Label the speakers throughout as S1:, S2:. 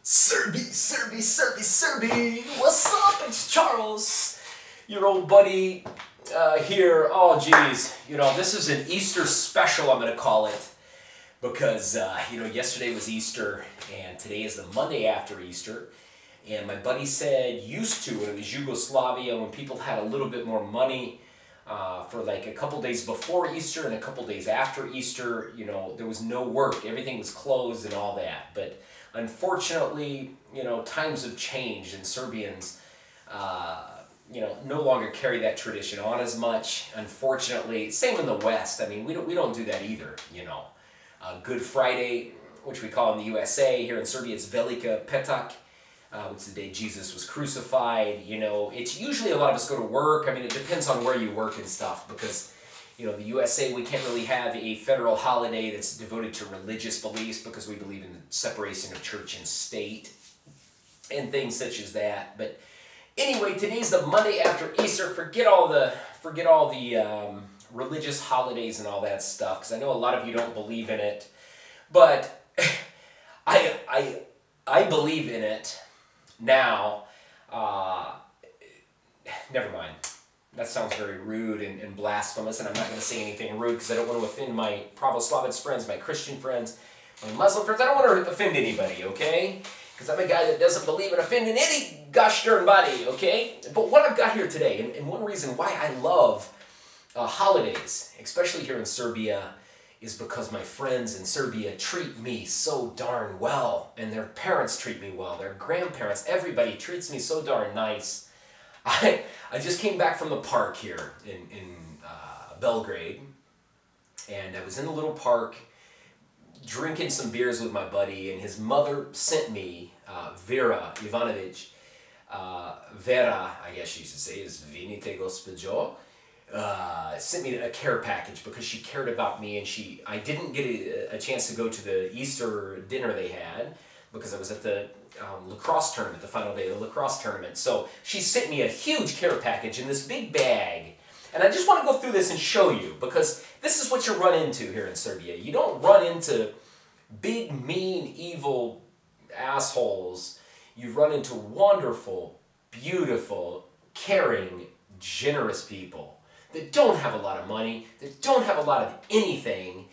S1: Serby, what's up? It's Charles, your old buddy here. Oh, geez, this is an Easter special, I'm going to call it, because, yesterday was Easter, and today is the Monday after Easter, and my buddy said used to, when it was Yugoslavia, when people had a little bit more money, for like a couple days before Easter and a couple days after Easter, there was no work. Everything was closed and all that. But unfortunately, times have changed, and Serbians, no longer carry that tradition on as much. Unfortunately, same in the West. I mean, we don't do that either. Good Friday, which we call in the USA, here in Serbia, it's Velika Petak, which is the day Jesus was crucified. It's usually a lot of us go to work. I mean, it depends on where you work and stuff, because, the USA, we can't really have a federal holiday that's devoted to religious beliefs, because we believe in the separation of church and state and things such as that. But anyway, today's the Monday after Easter. Forget all the religious holidays and all that stuff, because I know a lot of you don't believe in it, but I believe in it now. Never mind. That sounds very rude and blasphemous, and I'm not going to say anything rude because I don't want to offend my Pravoslavec friends, my Christian friends, my Muslim friends. I don't want to offend anybody, okay? Because I'm a guy that doesn't believe in offending any gosh darn body, okay? But what I've got here today, and one reason why I love holidays, especially here in Serbia, is because my friends in Serbia treat me so darn well, and their parents treat me well, their grandparents, everybody treats me so darn nice. I just came back from the park here in Belgrade, and I was in a little park drinking some beers with my buddy, and his mother sent me, Vera Ivanovic, Vera, I guess she should say, is Vinite Gospođo, sent me a care package because she cared about me, and I didn't get a chance to go to the Easter dinner they had because I was at the lacrosse tournament, the final day of the lacrosse tournament. So she sent me a huge care package in this big bag, and I just want to go through this and show you, because this is what you run into here in Serbia. You don't run into big, mean, evil assholes. You run into wonderful, beautiful, caring, generous people that don't have a lot of money, that don't have a lot of anything,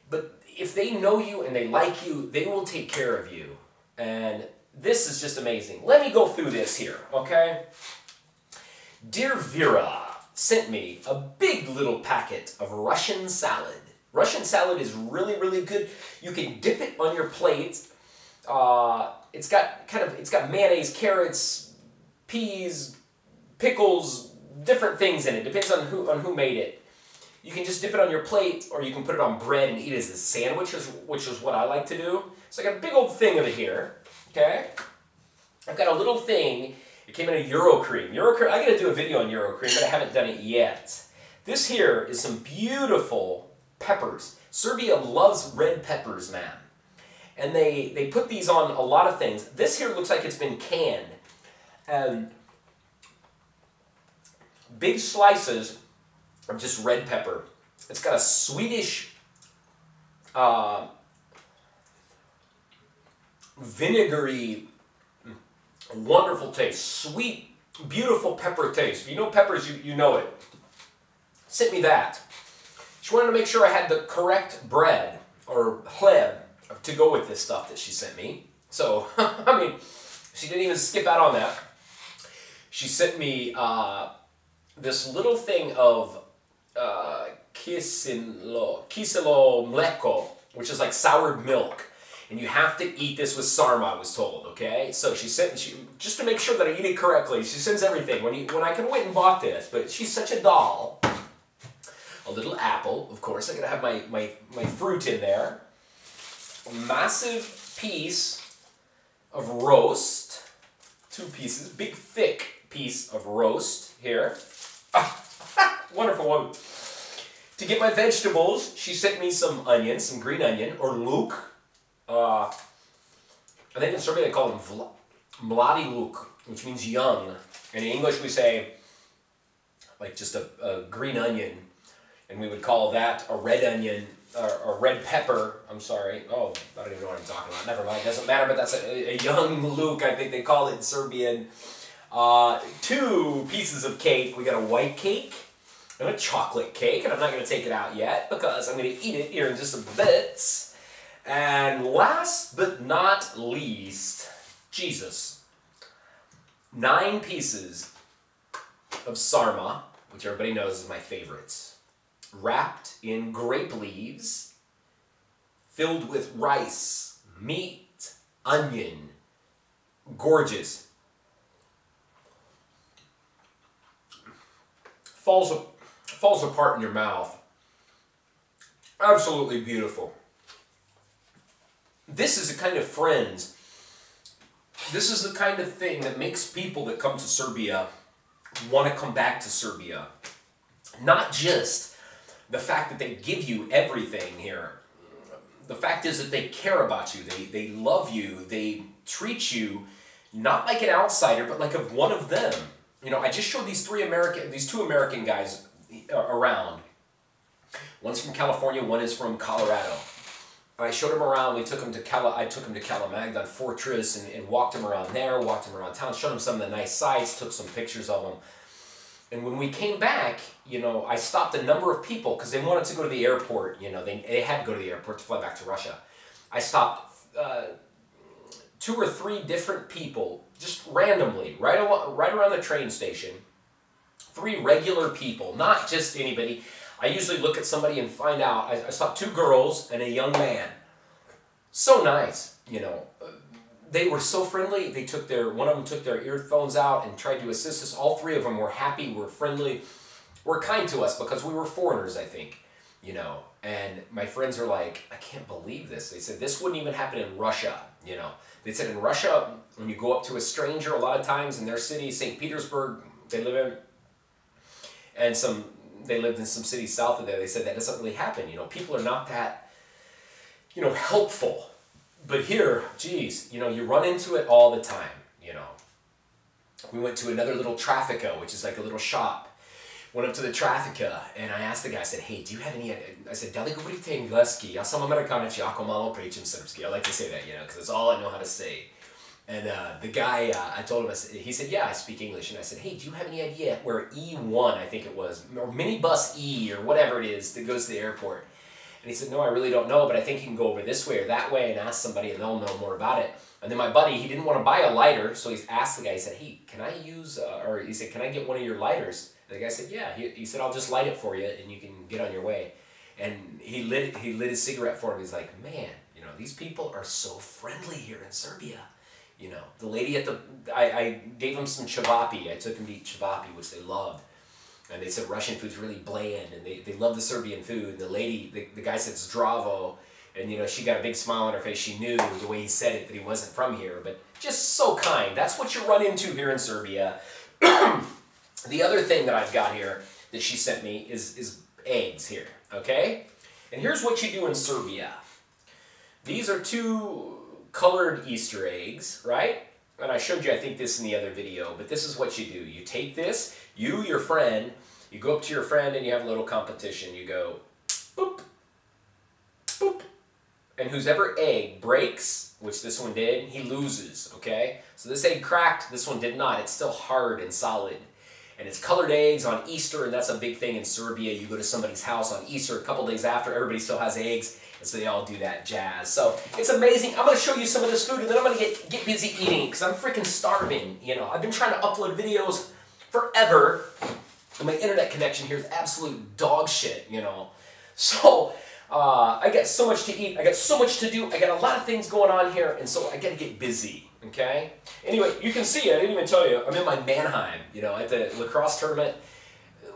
S1: but if they know you and they like you, they will take care of you. And this is just amazing. Let me go through this here, okay? Dear Vera sent me a big little packet of Russian salad. Russian salad is really, really good. You can dip it on your plate. It's got mayonnaise, carrots, peas, pickles, different things in it. Depends on who made it. You can just dip it on your plate, or you can put it on bread and eat it as a sandwich, which is what I like to do. So I got a big old thing of it here, okay? I've got a little thing. It came in a Eurocream. Eurocream, I got to do a video on Eurocream, but I haven't done it yet. This here is some beautiful peppers. Serbia loves red peppers, man. And they put these on a lot of things. This here looks like it's been canned. And big slices of just red pepper. It's got a Swedish vinegary, wonderful taste. Sweet, beautiful pepper taste. If you know peppers, you know it. Sent me that. She wanted to make sure I had the correct bread, or hleb, to go with this stuff that she sent me. So, I mean, she didn't even skip out on that. She sent me this little thing of kiselo mleko, which is like soured milk. And you have to eat this with sarma, I was told, okay? So she just to make sure that I eat it correctly, she sends everything. When I could have went and bought this, but she's such a doll. A little apple, of course. I gotta have my fruit in there. A massive piece of roast. 2 pieces. Big, thick piece of roast here. Wonderful one. To get my vegetables, she sent me some onion, some green onion, or luk. I think in Serbia they call them mladi luk, which means young. In English we say, like, just a green onion, and we would call that a red onion or red pepper, I'm sorry. Oh, I don't even know what I'm talking about. Never mind, doesn't matter, but that's a young Luke, I think they call it in Serbian. 2 pieces of cake. We got a white cake and a chocolate cake, and I'm not going to take it out yet because I'm going to eat it here in just a bit. And last but not least, Jesus, 9 pieces of sarma, which everybody knows is my favorites, wrapped in grape leaves, filled with rice, meat, onion. Gorgeous. Falls apart in your mouth. Absolutely beautiful. This is the kind of friends, this is the kind of thing that makes people that come to Serbia want to come back to Serbia. Not just the fact that they give you everything here. The fact is that they care about you. They love you. They treat you not like an outsider, but like one of them. You know, I just showed these 2 American guys around. One's from California, one is from Colorado. I showed him around. I took him to Kalemegdan Fortress and walked him around there, walked him around town, showed him some of the nice sights, took some pictures of them. And when we came back, you know, I stopped a number of people because they wanted to go to the airport. You know, they had to go to the airport to fly back to Russia. I stopped 2 or 3 different people just randomly right around the train station. 3 regular people, not just anybody. I usually look at somebody and find out. I saw 2 girls and a young man. So nice, you know. They were so friendly. One of them took their earphones out and tried to assist us. All 3 of them were happy, were friendly, were kind to us because we were foreigners, I think, you know. And my friends are like, I can't believe this. They said this wouldn't even happen in Russia, you know. They said in Russia, when you go up to a stranger, a lot of times in their city, St. Petersburg, they live in, and they lived in some cities south of there. They said that doesn't really happen. You know, people are not that, you know, helpful. But here, geez, you know, you run into it all the time, you know. We went to another little Trafica, which is like a little shop. Went up to the Trafica, and I asked the guy, I said, hey, do you have any, I said, da li govorite engleski? Ja sam Amerikanac, jako malo pričam srpski. I like to say that, you know, because it's all I know how to say. And the guy, I told him, he said, yeah, I speak English. And I said, hey, do you have any idea where E1, I think it was, or minibus E, or whatever it is that goes to the airport? And he said, no, I really don't know, but I think you can go over this way or that way and ask somebody and they'll know more about it. And then my buddy, he didn't want to buy a lighter, so he asked the guy, he said, hey, can I use, or he said, can I get one of your lighters? And the guy said, yeah. He said, I'll just light it for you and you can get on your way. And he lit his cigarette for him. He's like, man, you know, these people are so friendly here in Serbia. You know, the lady at I gave him some cevapi. I took him to eat cevapi, which they loved. And they said Russian food's really bland, and they love the Serbian food. And the lady, the guy said Zdravo, and you know, she got a big smile on her face. She knew the way he said it that he wasn't from here, but just so kind. That's what you run into here in Serbia. The other thing that I've got here that she sent me is eggs here, okay? And here's what you do in Serbia. These are 2 colored Easter eggs, right? And I showed you, I think, this in the other video, but this is what you do. You take this, your friend, you go up to your friend and you have a little competition. You go, boop, boop. And whose ever egg breaks, which this one did, he loses, okay? So this egg cracked, this one did not. It's still hard and solid. And it's colored eggs on Easter, and that's a big thing in Serbia. You go to somebody's house on Easter, a couple days after, everybody still has eggs, and so they all do that jazz. So it's amazing. I'm going to show you some of this food, and then I'm going to get busy eating, because I'm freaking starving. You know, I've been trying to upload videos forever, and my internet connection here is absolute dog shit, you know. So I got so much to eat, I got so much to do, I got a lot of things going on here, and so I got to get busy. Okay? Anyway, you can see, I didn't even tell you, I'm in my Mannheim, you know, at the lacrosse tournament.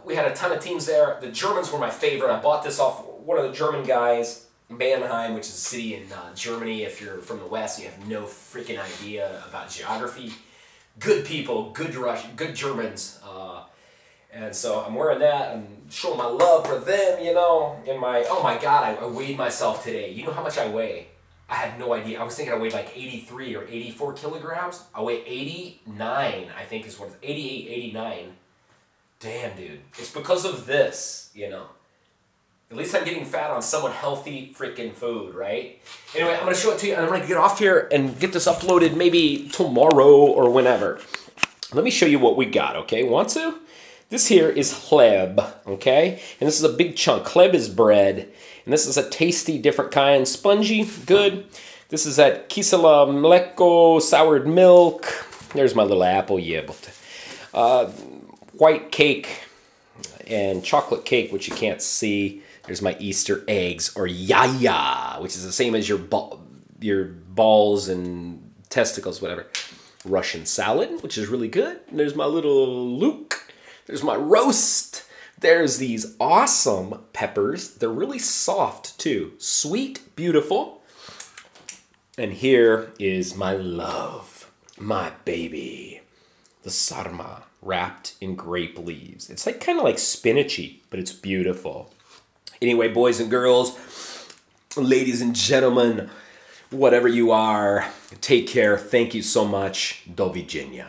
S1: We had a ton of teams there. The Germans were my favorite. I bought this off one of the German guys, Mannheim, which is a city in Germany. If you're from the West, you have no freaking idea about geography. Good people, good Germans. And so I'm wearing that. I'm showing my love for them, you know. Oh my God, I weighed myself today. You know how much I weigh? I had no idea. I was thinking I weighed like 83 or 84 kilograms. I weigh 89, I think is what it's 88, 89. Damn, dude. It's because of this, you know. At least I'm getting fat on somewhat healthy freaking food, right? Anyway, I'm going to show it to you, and I'm going to get off here and get this uploaded maybe tomorrow or whenever. Let me show you what we got, okay? Want to? This here is chleb, okay? And this is a big chunk. Chleb is bread, and this is a tasty, different kind. Spongy, good. This is that kisela mleko, soured milk. There's my little apple, yeah. White cake and chocolate cake, which you can't see. There's my Easter eggs, or yaya, which is the same as your balls and testicles, whatever. Russian salad, which is really good. And there's my little Luke. There's my roast. There's these awesome peppers. They're really soft, too. Sweet, beautiful. And here is my love, my baby, the sarma, wrapped in grape leaves. It's like kind of like spinachy, but it's beautiful. Anyway, boys and girls, ladies and gentlemen, whatever you are, take care. Thank you so much. Do widzenia.